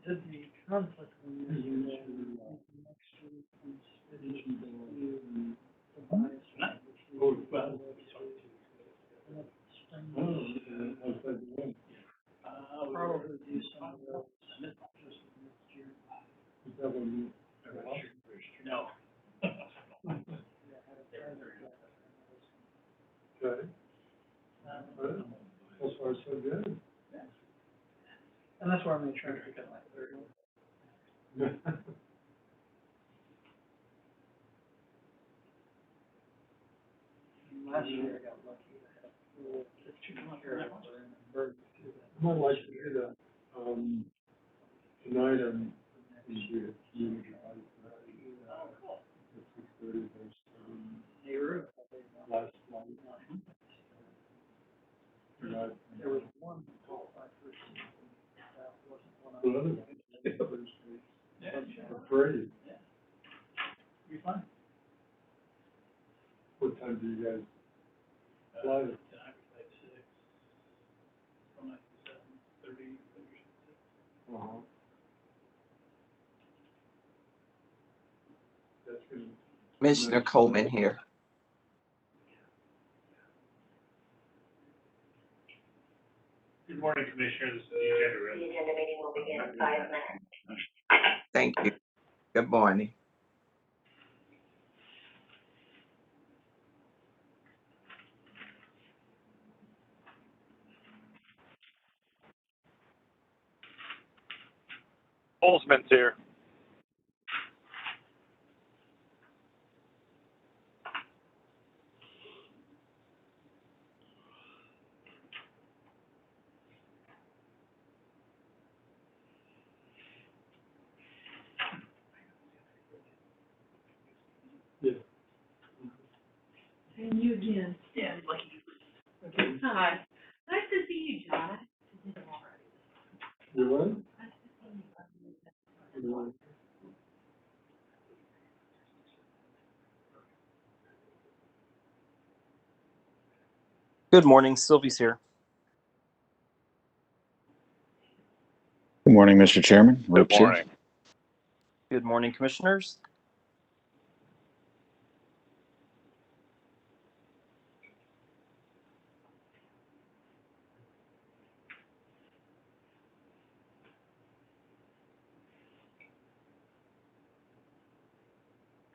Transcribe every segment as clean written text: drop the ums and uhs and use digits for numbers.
Did the conflict when you next week and split the bias. Probably do some of those just next year. No. Okay. So far, so good. And that's why I'm gonna try to pick up my third one. Last year I got lucky, I had a full 15 carryover and a bird too. I might like to do that. Tonight I'm in here at community life. At 6:30, there's, Hey, Ruth. last flight. There was one qualified person that wasn't one of Well, them. I'm afraid. You're fine. What time do you guys fly? Tonight we played 6, from like 7:30, 6. That's gonna. Commissioner Coleman here. Good morning, Commissioner. This is the agenda room. The agenda meeting will begin in 5 minutes. Thank you. Good morning. Holzman's here. Yeah. And you again. Yeah, lucky. Hi. Nice to see you, John. You what? Nice to see you. You what? Good morning, Sylvie's here. Good morning, Mr. Chairman. Good Rope's here. morning. Good morning, commissioners.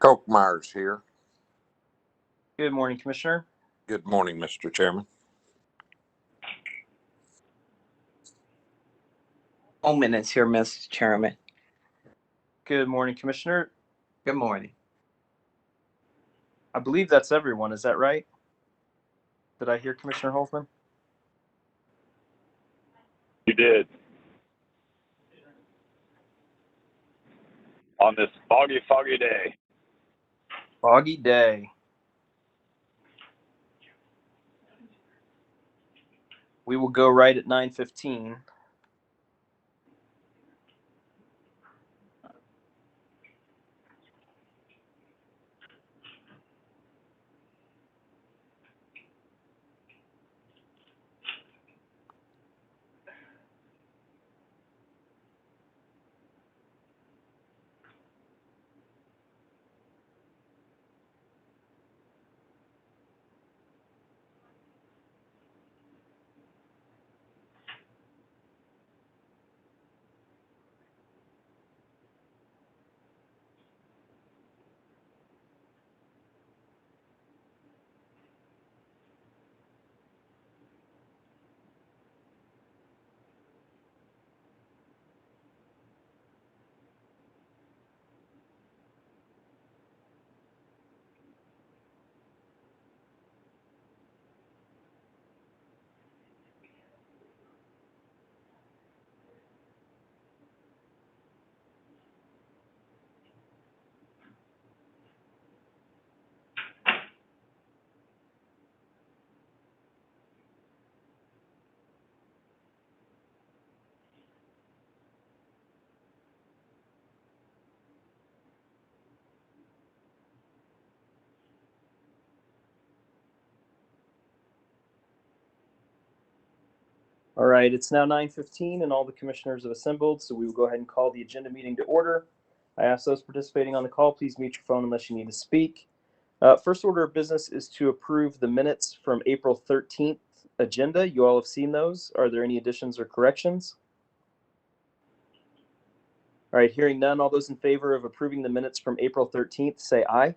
Kochmeyer's here. Good morning, Commissioner. Good morning, Mr. Chairman. Coleman is here, Mr. Chairman. Good morning, Commissioner. Good morning. I believe that's everyone. Is that right? Did I hear Commissioner Holzman? You did. On this foggy day. Foggy day. We will go right at 9:15. All right, it's now 9:15 and all the commissioners have assembled, so we will go ahead and call the agenda meeting to order. I ask those participating on the call, please mute your phone unless you need to speak. First order of business is to approve the minutes from April 13th agenda. You all have seen those. Are there any additions or corrections? All right, hearing none, all those in favor of approving the minutes from April 13th, say aye.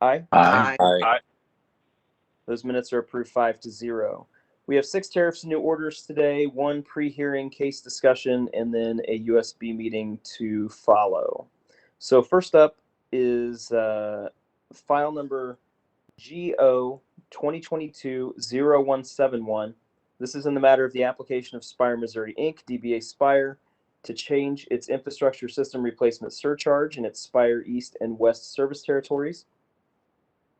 Aye. Aye. Aye. Those minutes are approved 5-0. We have 6 tariffs and new orders today, 1 pre-hearing case discussion, and then a USB meeting to follow. So first up is file number GO 2022-0171. This is in the matter of the application of Spire Missouri Inc., DBA Spire, to change its infrastructure system replacement surcharge in its Spire East and West service territories.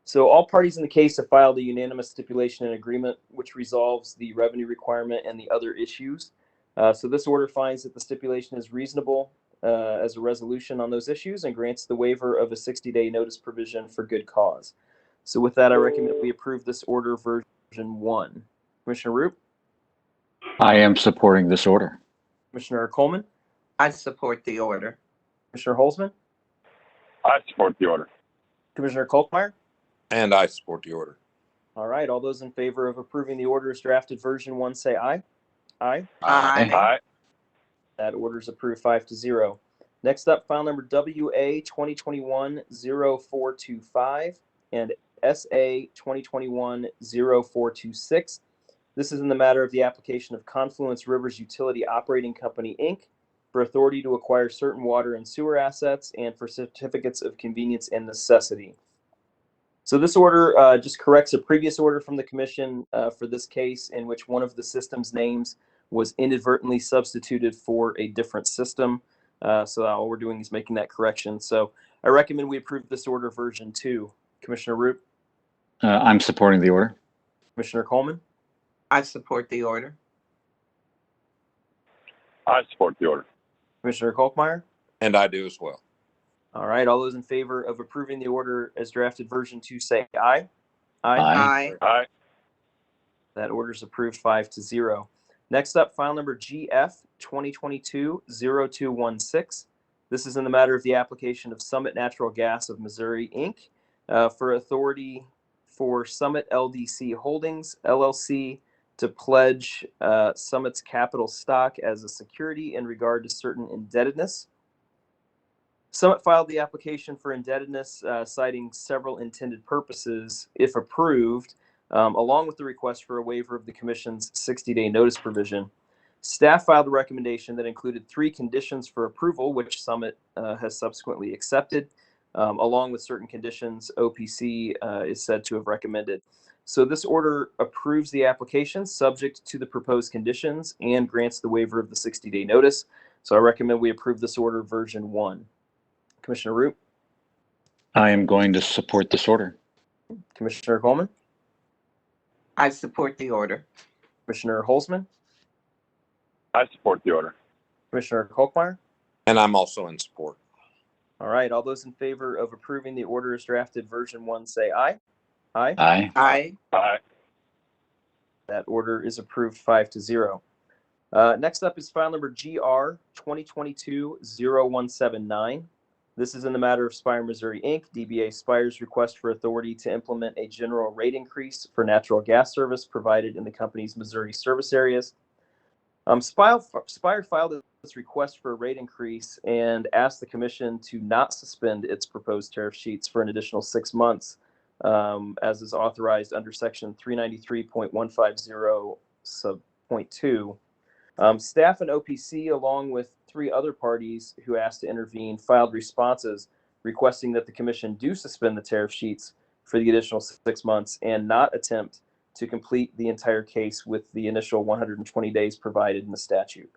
So all parties in the case have filed a unanimous stipulation and agreement which resolves the revenue requirement and the other issues. So this order finds that the stipulation is reasonable as a resolution on those issues and grants the waiver of a 60-day notice provision for good cause. So with that, I recommend we approve this order version 1. Commissioner Roop, I am supporting this order. Commissioner Coleman, I support the order. Commissioner Holzman, I support the order. Commissioner Kolkmeyer. And I support the order. All right, all those in favor of approving the order as drafted version 1 say aye. Aye. Aye. That order is approved 5-0. Next up, file number WA 2021-0425 and SA 2021-0426. This is in the matter of the application of Confluence Rivers Utility Operating Company, Inc. for authority to acquire certain water and sewer assets and for certificates of convenience and necessity. So this order just corrects a previous order from the commission for this case in which one of the system's names was inadvertently substituted for a different system. So all we're doing is making that correction. So I recommend we approve this order version 2. Commissioner Roop, I'm supporting the order. Commissioner Coleman, I support the order. I support the order. Commissioner Kolkmeyer. And I do as well. All right, all those in favor of approving the order as drafted version 2 say aye. Aye. Aye. Aye. That order is approved 5-0. Next up, file number GF 2022-0216. This is in the matter of the application of Summit Natural Gas of Missouri, Inc. For authority for Summit LDC Holdings, LLC, to pledge Summit's capital stock as a security in regard to certain indebtedness. Summit filed the application for indebtedness, citing several intended purposes, if approved, along with the request for a waiver of the Commission's 60-day notice provision. Staff filed a recommendation that included 3 conditions for approval, which Summit has subsequently accepted, along with certain conditions OPC is said to have recommended. So this order approves the application subject to the proposed conditions and grants the waiver of the 60-day notice. So I recommend we approve this order version 1. Commissioner Roop, I am going to support this order. Commissioner Coleman, I support the order. Commissioner Holzman, I support the order. Commissioner Kolkmeyer. And I'm also in support. All right, all those in favor of approving the order as drafted version 1 say aye. Aye. Aye. Aye. Aye. That order is approved 5-0. Next up is file number GR 2022-0179. This is in the matter of Spire Missouri Inc., DBA Spire's request for authority to implement a general rate increase for natural gas service provided in the company's Missouri service areas. Spire filed its request for a rate increase and asked the Commission to not suspend its proposed tariff sheets for an additional 6 months, as is authorized under Section 393.150 sub point 2. Staff and OPC, along with 3 other parties who asked to intervene, filed responses requesting that the Commission do suspend the tariff sheets for the additional 6 months and not attempt to complete the entire case with the initial 120 days provided in the statute.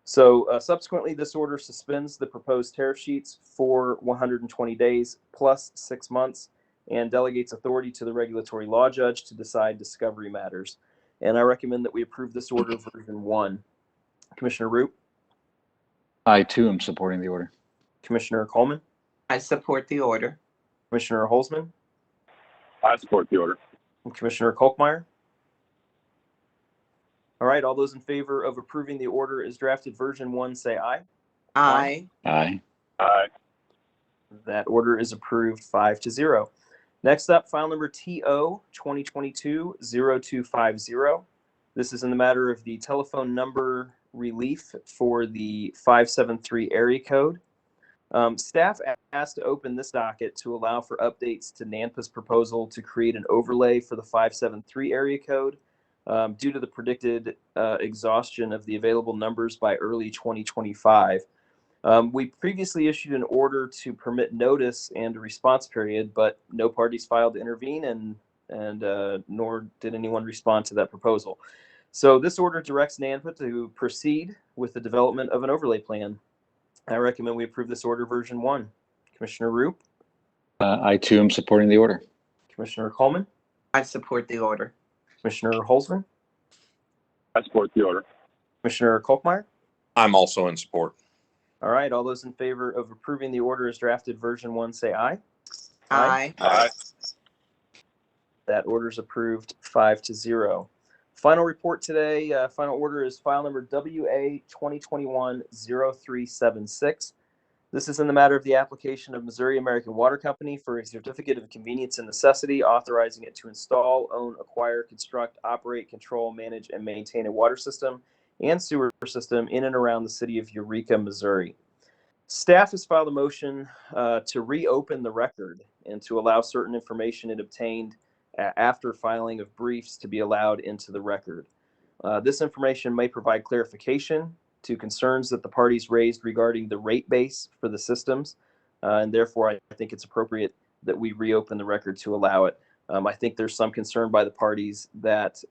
So subsequently, this order suspends the proposed tariff sheets for 120 days plus 6 months and delegates authority to the regulatory law judge to decide discovery matters. And I recommend that we approve this order version 1. Commissioner Roop, I too am supporting the order. Commissioner Coleman, I support the order. Commissioner Holzman, I support the order. and Commissioner Kolkmeyer. All right, all those in favor of approving the order as drafted version 1, say aye. Aye. Aye. Aye. That order is approved 5-0. Next up, file number TO 2022-0250. This is in the matter of the telephone number relief for the 573 area code. Staff asked to open this docket to allow for updates to NANPA's proposal to create an overlay for the 573 area code due to the predicted exhaustion of the available numbers by early 2025. We previously issued an order to permit notice and a response period, but no parties filed to intervene, and nor did anyone respond to that proposal. So this order directs NANPA to proceed with the development of an overlay plan. I recommend we approve this order version 1. Commissioner Roop, I too am supporting the order. Commissioner Coleman, I support the order. Commissioner Holzman, I support the order. Commissioner Kolkmeyer. I'm also in support. All right, all those in favor of approving the order as drafted version 1, say aye. Aye. Aye. That order is approved 5-0. Final report today, final order is file number WA 2021-0376. This is in the matter of the application of Missouri American Water Company for a certificate of convenience and necessity, authorizing it to install, own, acquire, construct, operate, control, manage, and maintain a water system and sewer system in and around the city of Eureka, Missouri. Staff has filed a motion to reopen the record and to allow certain information it obtained after filing of briefs to be allowed into the record. This information may provide clarification to concerns that the parties raised regarding the rate base for the systems, and therefore I think it's appropriate that we reopen the record to allow it. I think there's some concern by the parties that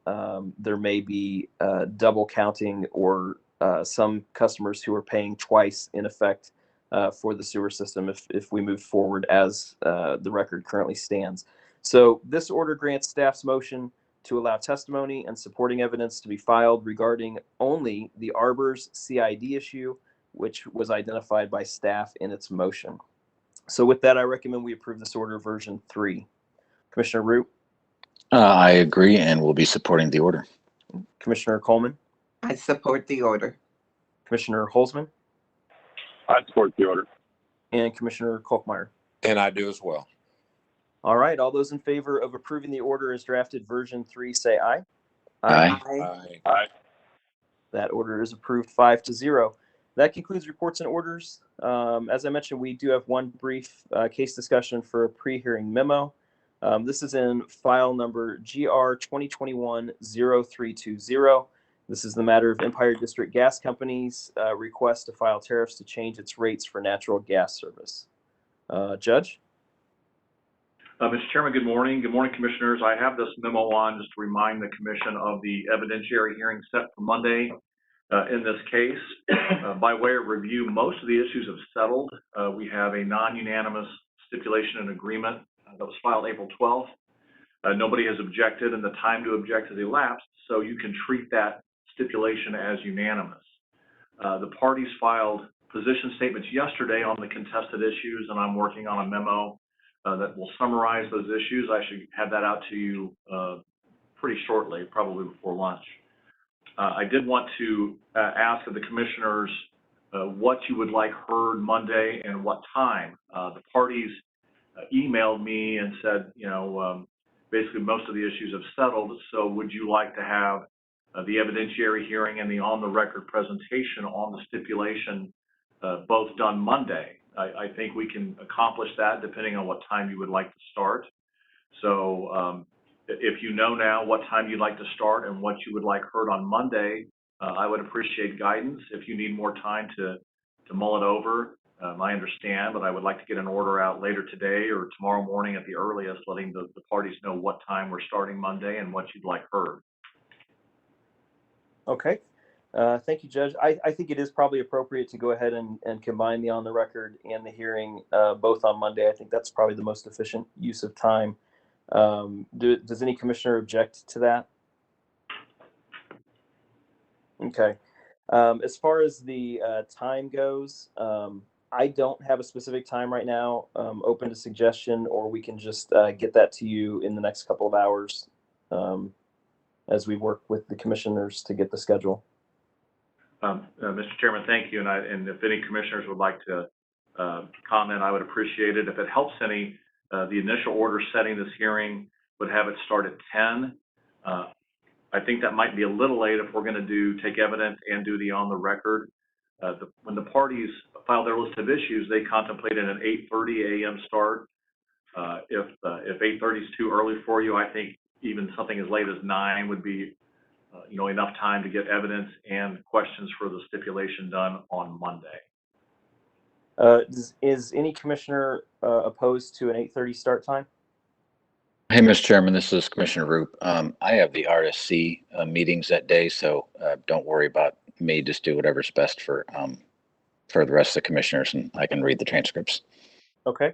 there may be double counting or some customers who are paying twice in effect for the sewer system if we move forward as the record currently stands. So this order grants staff's motion to allow testimony and supporting evidence to be filed regarding only the Arbor's CID issue, which was identified by staff in its motion. So with that, I recommend we approve this order version 3. Commissioner Root, I agree and will be supporting the order. Commissioner Coleman, I support the order. Commissioner Holzman, I support the order. and Commissioner Kolkmeyer. And I do as well. All right, all those in favor of approving the order as drafted version 3, say aye. Aye. Aye. Aye. That order is approved 5-0. That concludes reports and orders. As I mentioned, we do have one brief case discussion for a pre-hearing memo. This is in file number GR 2021-0320. This is the matter of Empire District Gas Company's request to file tariffs to change its rates for natural gas service. Judge? Mr. Chairman, good morning. Good morning, Commissioners. I have this memo on just to remind the Commission of the evidentiary hearing set for Monday in this case. By way of review, most of the issues have settled. We have a non-unanimous stipulation and agreement that was filed April 12th. Nobody has objected, and the time to object has elapsed, so you can treat that stipulation as unanimous. The parties filed position statements yesterday on the contested issues, and I'm working on a memo that will summarize those issues. I should have that out to you pretty shortly, probably before lunch. I did want to ask of the Commissioners what you would like heard Monday and what time. The parties emailed me and said, basically most of the issues have settled, so would you like to have the evidentiary hearing and the on-the-record presentation on the stipulation both done Monday? I think we can accomplish that depending on what time you would like to start. So if you know now what time you'd like to start and what you would like heard on Monday, I would appreciate guidance. If you need more time to mull it over, I understand, but I would like to get an order out later today or tomorrow morning at the earliest, letting the parties know what time we're starting Monday and what you'd like heard. Okay. Thank you, Judge. I think it is probably appropriate to go ahead and combine the on-the-record and the hearing both on Monday. I think that's probably the most efficient use of time. Does any commissioner object to that? Okay. As far as the time goes, I don't have a specific time right now open to suggestion, or we can just get that to you in the next couple of hours. as we work with the commissioners to get the schedule. Mr. Chairman, thank you. And if any commissioners would like to comment, I would appreciate it. If it helps any, the initial order setting this hearing would have it start at 10. I think that might be a little late if we're going to take evidence and do the on the record. When the parties file their list of issues, they contemplated an 8:30 a.m. start. If 8:30 is too early for you, I think even something as late as 9 would be enough time to get evidence and questions for the stipulation done on Monday. Is any commissioner opposed to an 8:30 start time? Hey, Mr. Chairman, this is Commissioner Roop. I have the RSC meetings that day, so don't worry about me. Just do whatever's best for the rest of the commissioners, and I can read the transcripts. Okay.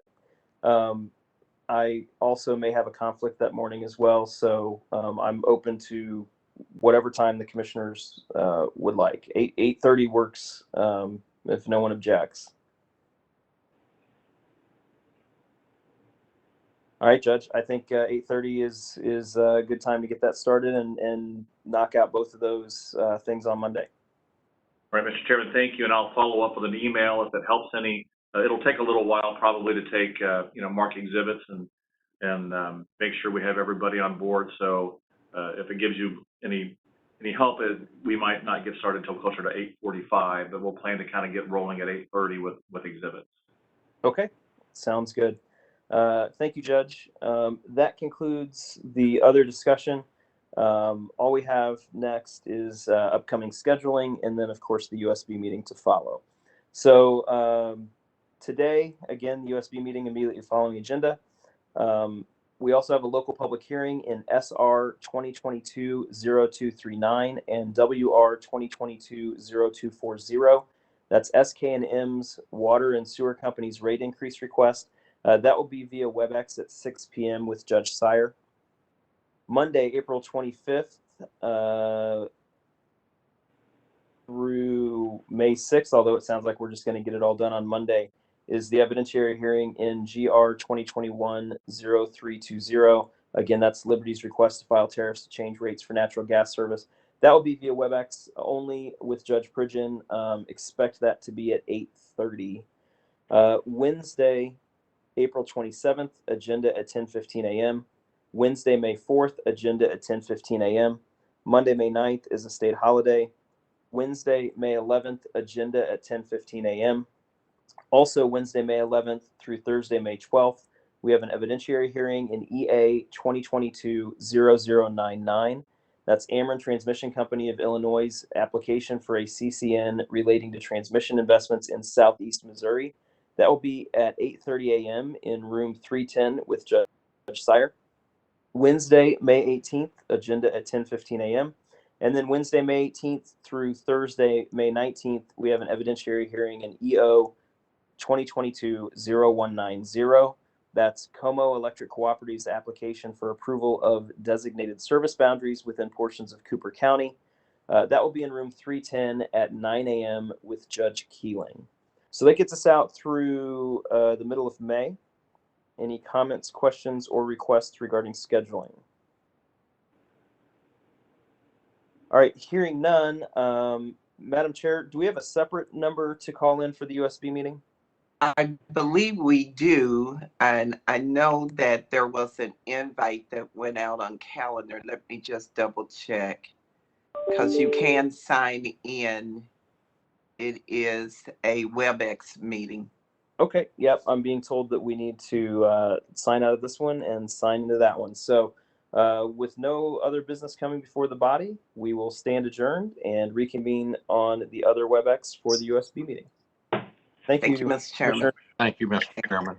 I also may have a conflict that morning as well, so I'm open to whatever time the commissioners would like. 8:30 works if no one objects. All right, Judge. I think 8:30 is a good time to get that started and knock out both of those things on Monday. All right, Mr. Chairman, thank you, and I'll follow up with an email if it helps any. It'll take a little while probably to take mark exhibits and make sure we have everybody on board. So if it gives you any help, we might not get started until closer to 8:45, but we'll plan to kind of get rolling at 8:30 with exhibits. Okay, sounds good. Thank you, Judge. That concludes the other discussion. All we have next is upcoming scheduling, and then, of course, the USB meeting to follow. So today, again, the USB meeting immediately following the agenda. We also have a local public hearing in SR 2022-0239 and WR 2022-0240. That's SK&M's Water and Sewer Company's rate increase request. That will be via WebEx at 6 p.m. with Judge Sire. Monday, April 25th through May 6th, although it sounds like we're just going to get it all done on Monday, is the evidentiary hearing in GR 2021-0320. Again, that's Liberty's request to file tariffs to change rates for natural gas service. That will be via WebEx only with Judge Pridgeon. Expect that to be at 8:30. Wednesday, April 27th, agenda at 10:15 a.m. Wednesday, May 4th, agenda at 10:15 a.m. Monday, May 9th is a state holiday. Wednesday, May 11th, agenda at 10:15 a.m. Also, Wednesday, May 11th through Thursday, May 12th, we have an evidentiary hearing in EA 2022-0099. That's Ameren Transmission Company of Illinois' application for a CCN relating to transmission investments in Southeast Missouri. That will be at 8:30 a.m. in room 310 with Judge Sire. Wednesday, May 18th, agenda at 10:15 a.m. And then Wednesday, May 18th through Thursday, May 19th, we have an evidentiary hearing in EO 2022-0190. That's Como Electric Cooperative's application for approval of designated service boundaries within portions of Cooper County. That will be in room 310 at 9 a.m. with Judge Keeling. So that gets us out through the middle of May. Any comments, questions, or requests regarding scheduling? All right, hearing none, Madam Chair, do we have a separate number to call in for the USB meeting? I believe we do, and I know that there was an invite that went out on calendar. Let me just double check, because you can sign in. It is a WebEx meeting. Okay, yep, I'm being told that we need to sign out of this one and sign into that one. So with no other business coming before the body, we will stand adjourned and reconvene on the other WebEx for the USB meeting. Thank you, Mr. Chairman. Commissioner. Thank you, Mr. Chairman.